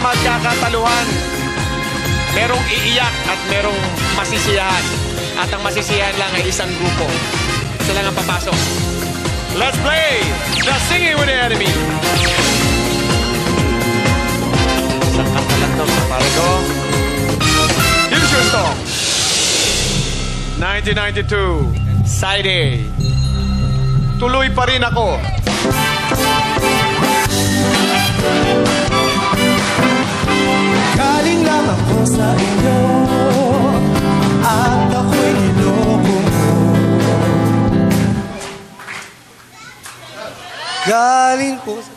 magkakataluhan. Merong iiyak at merong masisiyahan. At ang masisiyahan lang ay isang grupo. Isa lang ang papasok. Let's play the Singing with the Enemy. Isang kanta lang ito, mga pare ko. Here's your song. 1992, Side A. Tuloy pa rin ako. Galing lang ako sa inyo at ako'y niloko mo. Galing ko sa...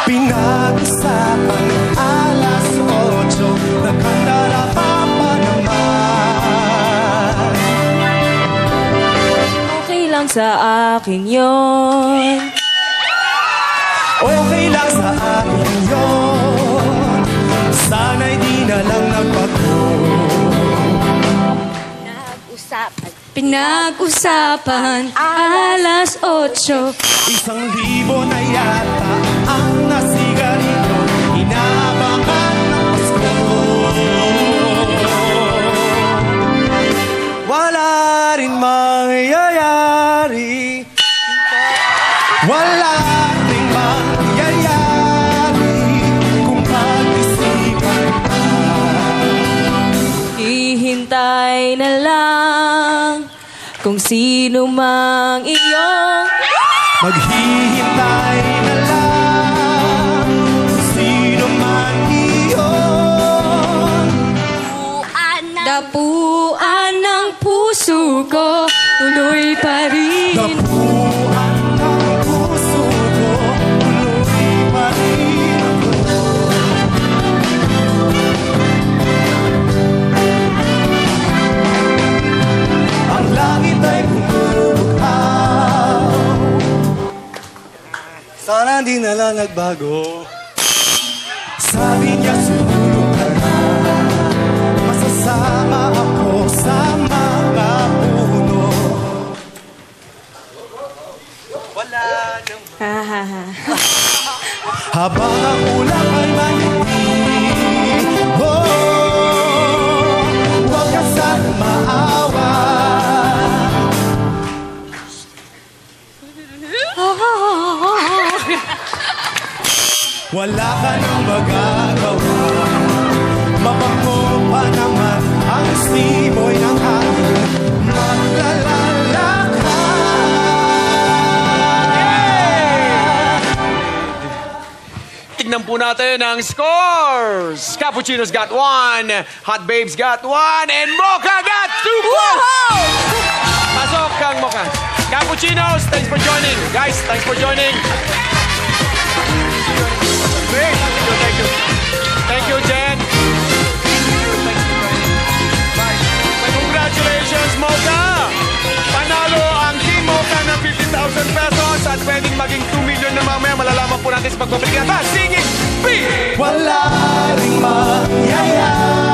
Pinag-usapan alas 8, nakandara ka pa naman. Okay lang sa akin yon. Okay lang sa akin yun. Sana'y di na lang nagbago. Pinag-usapan alas 8. 1,000 na yata ang nasigarito. Inabangan ng Pasko. Wala rin mangyayari. Wala rin mangyayari kung pag-isipan ka. Hihintay na lang kung sino mang iyong Maghihintay na lang kung sino man iyon. dapuan ng puso ko. Tuloy pa rin. Dapuan ng puso ko, tuloy pa rin ako. Ang langit ay bumubughaw. Sana di na lang nagbago. Sabi niya sulong ka na, masasama ako sa mga puno. Wala nang Ha ha ha. habang ang ulap ay manipis. Oh, huwag ka sana maawa. Wala ka nang magagawa. Mabango pa naman ang simoy ng hangin. Tignan po natin ang scores. Cappuccino's got 1, Hot Babes got 1, and Mocha got 2 points. Pasok kang Mocha. Cappuccinos, thanks for joining. Guys, thanks for joining. Great. Thank you. Thank you, Jen. Congratulations, Mocha. Panalo ang Team Mocha ng 50,000 pesos at pwedeng maging 2 million na mamaya. Malalaman po natin sa pagbabalik natin. Singing Bee! Wala ring mangyayari